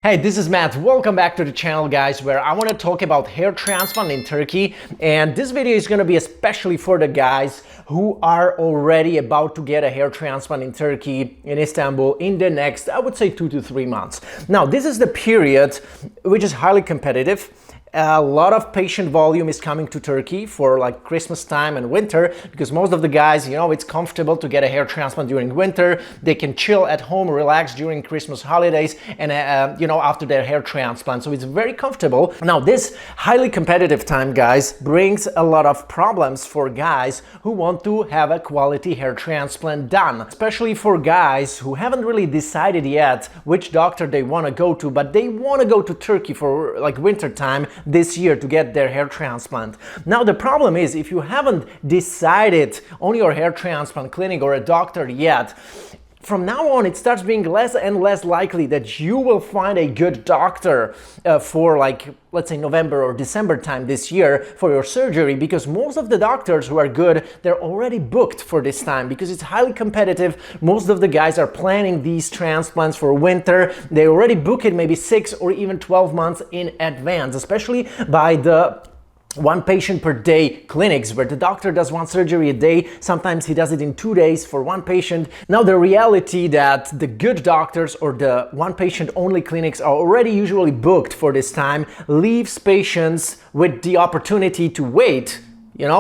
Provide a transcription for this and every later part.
Hey, this is Matt. Welcome back to the channel, guys, where I want to talk about hair transplant in Turkey. And this video is going to be especially for the guys who are already about to get a hair transplant in Turkey, in Istanbul, in the next, I would say, 2 to 3 months. Now, this is the period which is highly competitive. A lot of patient volume is coming to Turkey for like Christmas time and winter, because most of the guys, it's comfortable to get a hair transplant during winter. They can chill at home, relax during Christmas holidays and, after their hair transplant. So it's very comfortable. Now, this highly competitive time, guys, brings a lot of problems for guys who want to have a quality hair transplant done, especially for guys who haven't really decided yet which doctor they want to go to, but they want to go to Turkey for like winter time this year to get their hair transplant. Now the problem is, if you haven't decided on your hair transplant clinic or a doctor yet, from now on it starts being less and less likely that you will find a good doctor for like, let's say, November or December time this year for your surgery, because most of the doctors who are good, they're already booked for this time because it's highly competitive. Most of the guys are planning these transplants for winter. They already book it maybe 6 or even 12 months in advance, especially by the one patient per day clinics, where the doctor does one surgery a day. Sometimes he does it in 2 days for one patient. Now the reality that the good doctors or the one patient only clinics are already usually booked for this time leaves patients with the opportunity to wait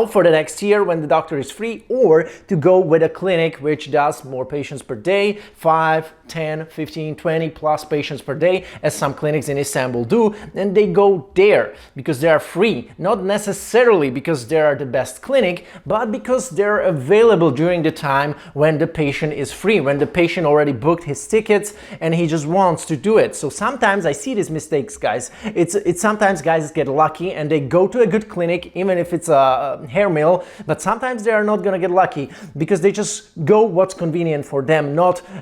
for the next year when the doctor is free, or to go with a clinic which does more patients per day, 5, 10, 15, 20 plus patients per day, as some clinics in Istanbul do, and they go there because they are free, not necessarily because they are the best clinic, but because they're available during the time when the patient is free, when the patient already booked his tickets and he just wants to do it. So sometimes I see these mistakes, guys. It's sometimes guys get lucky and they go to a good clinic, even if it's a hair mill, but sometimes they are not gonna get lucky because they just go what's convenient for them.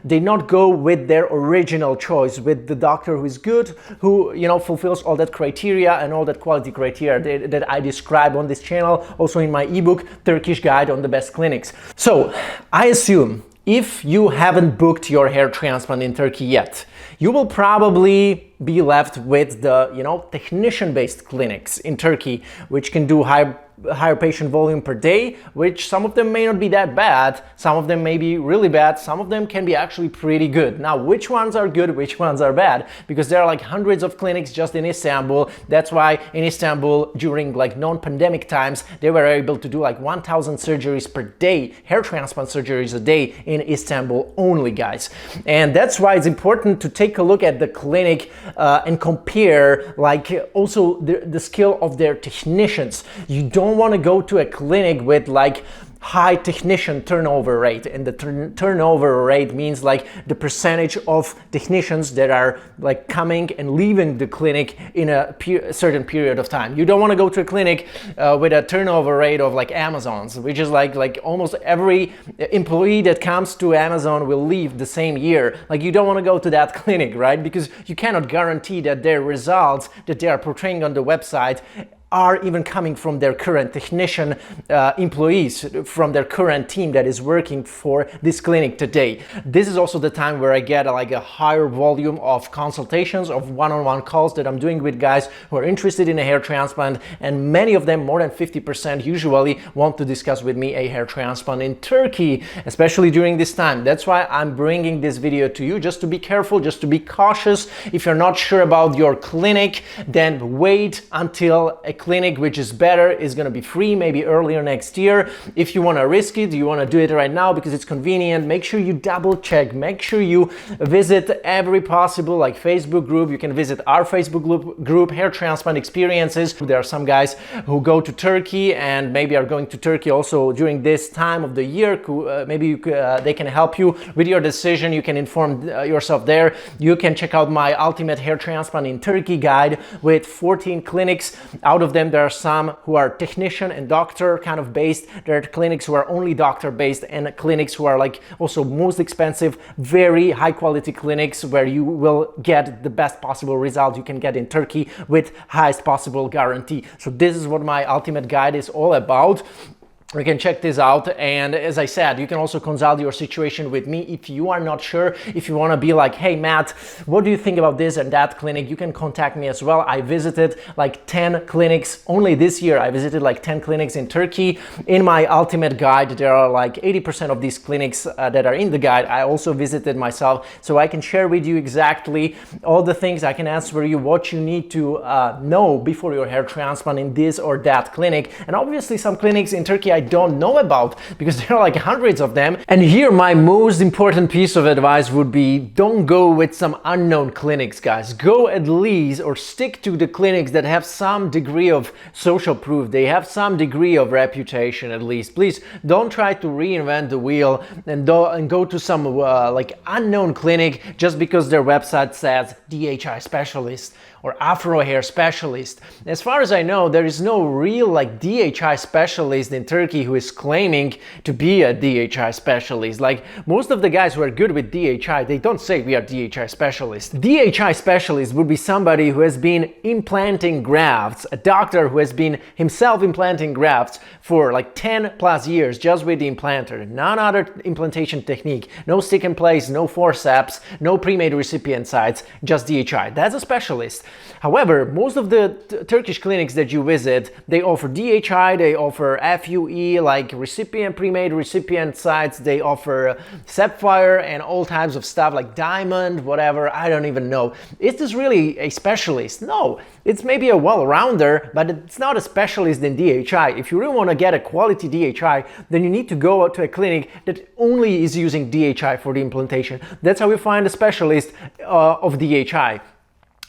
They not go with their original choice, with the doctor who is good, who fulfills all that criteria and all that quality criteria that I describe on this channel, also in my ebook Turkish Guide on the Best Clinics. So I assume if you haven't booked your hair transplant in Turkey yet, you will probably be left with the technician-based clinics in Turkey, which can do higher patient volume per day, which some of them may not be that bad, some of them may be really bad, some of them can be actually pretty good. Now, which ones are good, which ones are bad? Because there are like hundreds of clinics just in Istanbul. That's why in Istanbul, during like non-pandemic times, they were able to do like 1,000 surgeries per day, hair transplant surgeries a day in Istanbul only, guys. And that's why it's important to take a look at the clinic and compare like also the skill of their technicians. You don't want to go to a clinic with like high technician turnover rate, and the turnover rate means like the percentage of technicians that are like coming and leaving the clinic in a certain period of time. You don't want to go to a clinic with a turnover rate of like Amazon's, which is like almost every employee that comes to Amazon will leave the same year. Like, you don't want to go to that clinic, right? Because you cannot guarantee that their results that they are portraying on the website are even coming from their current technician employees, from their current team that is working for this clinic today. This is also the time where I get like a higher volume of consultations, of one-on-one calls that I'm doing with guys who are interested in a hair transplant, and many of them, more than 50% usually, want to discuss with me a hair transplant in Turkey, especially during this time. That's why I'm bringing this video to you, just to be careful, just to be cautious. If you're not sure about your clinic, then wait until a clinic which is better is going to be free, maybe earlier next year. If you want to risk it, you want to do it right now because it's convenient, make sure you double check, make sure you visit every possible like Facebook group. You can visit our Facebook group, Hair Transplant Experiences. There are some guys who go to Turkey and maybe are going to Turkey also during this time of the year. They can help you with your decision. You can inform yourself there. You can check out my Ultimate Hair Transplant in Turkey guide with 14 clinics. Out of them, there are some who are technician and doctor kind of based. There are clinics who are only doctor based, and clinics who are like also most expensive, very high quality clinics where you will get the best possible result you can get in Turkey with highest possible guarantee. So this is what my ultimate guide is all about. You can check this out, and as I said, you can also consult your situation with me if you are not sure. If you want to be like, hey Matt, what do you think about this and that clinic, you can contact me as well. I visited like 10 clinics only this year. I visited like 10 clinics in Turkey. In my ultimate guide, there are like 80% of these clinics that are in the guide I also visited myself, so I can share with you exactly all the things. I can answer you what you need to know before your hair transplant in this or that clinic. And obviously some clinics in Turkey I don't know about because there are like hundreds of them. And here my most important piece of advice would be, don't go with some unknown clinics, guys. Go at least, or stick to the clinics that have some degree of social proof. They have some degree of reputation at least. Please don't try to reinvent the wheel and go to some like unknown clinic just because their website says DHI specialist or Afro hair specialist. As far as I know, there is no real like DHI specialist in Turkey who is claiming to be a DHI specialist. Like most of the guys who are good with DHI, they don't say we are DHI specialists. DHI specialist would be somebody who has been implanting grafts, a doctor who has been himself implanting grafts for like 10 plus years just with the implanter. None other implantation technique, no stick in place, no forceps, no pre-made recipient sites, just DHI. That's a specialist. However, most of the Turkish clinics that you visit, they offer DHI, they offer FUE, like recipient, pre-made recipient sites, they offer sapphire and all types of stuff like diamond, whatever, I don't even know. Is this really a specialist? No, it's maybe a well-rounder, but it's not a specialist in DHI. If you really want to get a quality DHI, then you need to go to a clinic that only is using DHI for the implantation. That's how you find a specialist of DHI.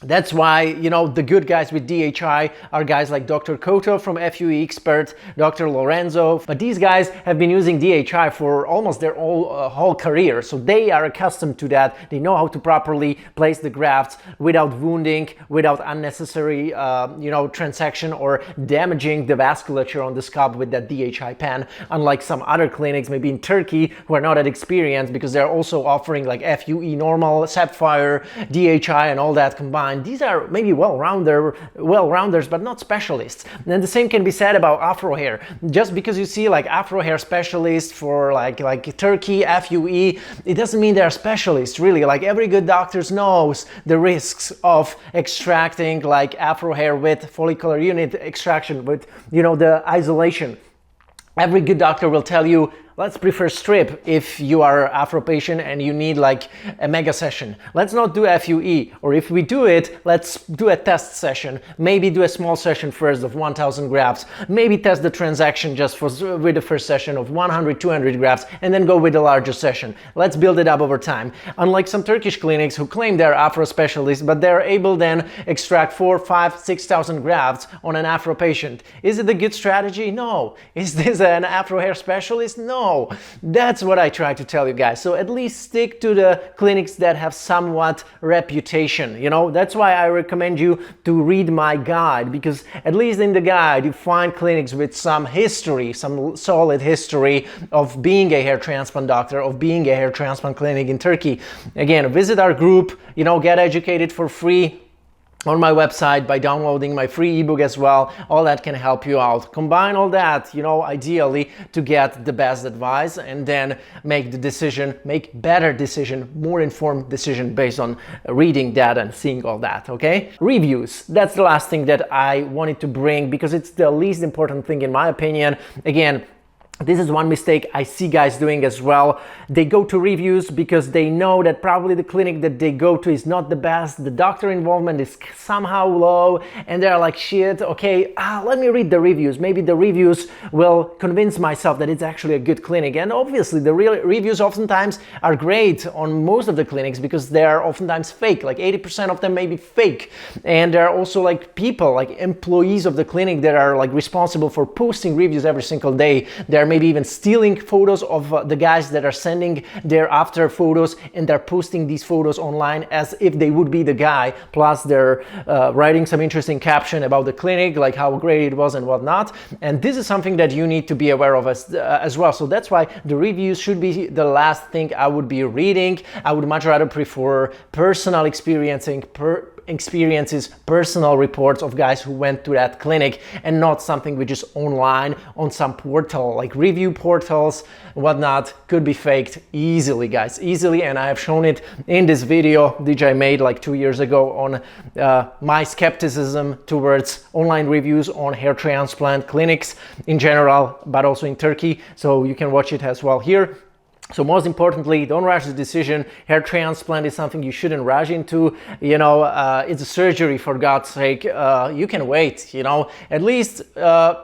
That's why, you know, the good guys with DHI are guys like Dr. Koto from FUE Expert, Dr. Lorenzo, but these guys have been using DHI for almost their whole career, so they are accustomed to that. They know how to properly place the grafts without wounding, without unnecessary, you know, transaction or damaging the vasculature on the scalp with that DHI pen, unlike some other clinics, maybe in Turkey, who are not that experienced because they're also offering like FUE normal, sapphire, DHI and all that combined. These are maybe well-rounders, but not specialists. And the same can be said about Afro hair. Just because you see like Afro hair specialists for like Turkey, FUE, it doesn't mean they're specialists, really. Like every good doctor knows the risks of extracting like Afro hair with follicular unit extraction, with, you know, the isolation. Every good doctor will tell you, let's prefer strip if you are Afro patient and you need like a mega session. Let's not do FUE, or if we do it, let's do a test session. Maybe do a small session first of 1000 grafts. Maybe test the transaction just with the first session of 100, 200 grafts, and then go with a larger session. Let's build it up over time. Unlike some Turkish clinics who claim they're Afro specialists, but they're able then extract 4, 5, 6,000 grafts on an Afro patient. Is it a good strategy? No. Is this an Afro hair specialist? No. That's what I try to tell you guys. So at least stick to the clinics that have somewhat reputation. You know, that's why I recommend you to read my guide, because at least in the guide you find clinics with some history, some solid history of being a hair transplant doctor, of being a hair transplant clinic in Turkey. Again, visit our group, you know, get educated for free on my website by downloading my free ebook as well. All that can help you out. Combine all that, you know, ideally to get the best advice, and then make the decision, make better decision, more informed decision based on reading that and seeing all that, okay? Reviews, that's the last thing that I wanted to bring because it's the least important thing in my opinion. Again, this is one mistake I see guys doing as well. They go to reviews because they know that probably the clinic that they go to is not the best. The doctor involvement is somehow low, and they're like, shit, okay, let me read the reviews. Maybe the reviews will convince myself that it's actually a good clinic. And obviously the real reviews oftentimes are great on most of the clinics because they are oftentimes fake. Like 80% of them may be fake. And there are also like people, like employees of the clinic that are like responsible for posting reviews every single day. They're maybe even stealing photos of the guys that are sending their after photos, and they're posting these photos online as if they would be the guy, plus they're writing some interesting caption about the clinic, like how great it was and whatnot. And this is something that you need to be aware of as well. So that's why the reviews should be the last thing I would be reading. I would much rather prefer personal experiencing, experiences, personal reports of guys who went to that clinic, and not something which is online on some portal, like review portals, whatnot. Could be faked easily, guys, easily. And I have shown it in this video which I made like 2 years ago on my skepticism towards online reviews on hair transplant clinics in general, but also in Turkey. So you can watch it as well here. So most importantly, don't rush the decision. Hair transplant is something you shouldn't rush into. You know, it's a surgery, for God's sake. You can wait, you know, at least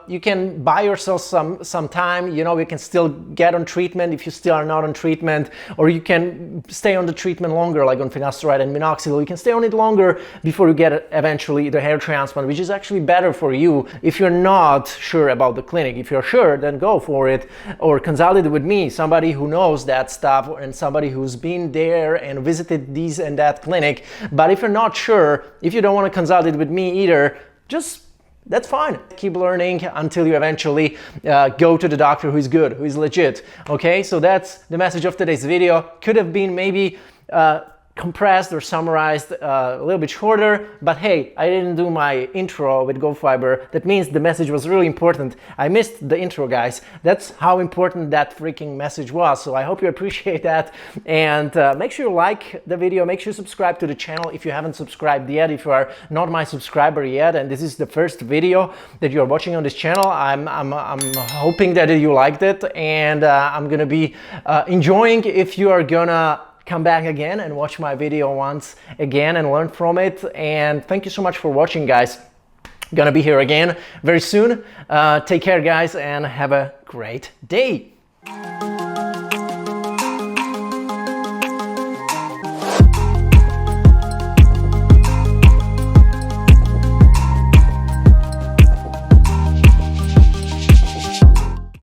you can buy yourself some time. You know, you can still get on treatment if you still are not on treatment, or you can stay on the treatment longer, like on finasteride and minoxidil. You can stay on it longer before you get eventually the hair transplant, which is actually better for you if you're not sure about the clinic. If you're sure, then go for it, or consult it with me, somebody who knows that stuff, and somebody who's been there and visited these and that clinic. But if you're not sure, if you don't want to consult it with me either, that's fine. Keep learning until you eventually go to the doctor who is good, who is legit. Okay, so that's the message of today's video. Could have been maybe compressed or summarized a little bit shorter, but hey, I didn't do my intro with GoFiber. That means the message was really important. I missed the intro, guys. That's how important that freaking message was. So I hope you appreciate that, and make sure you like the video, make sure you subscribe to the channel if you haven't subscribed yet, if you are not my subscriber yet and this is the first video that you're watching on this channel. I'm hoping that you liked it, and I'm gonna be enjoying if you are gonna come back again and watch my video once again and learn from it. And thank you so much for watching, guys. Gonna be here again very soon. Take care, guys, and have a great day.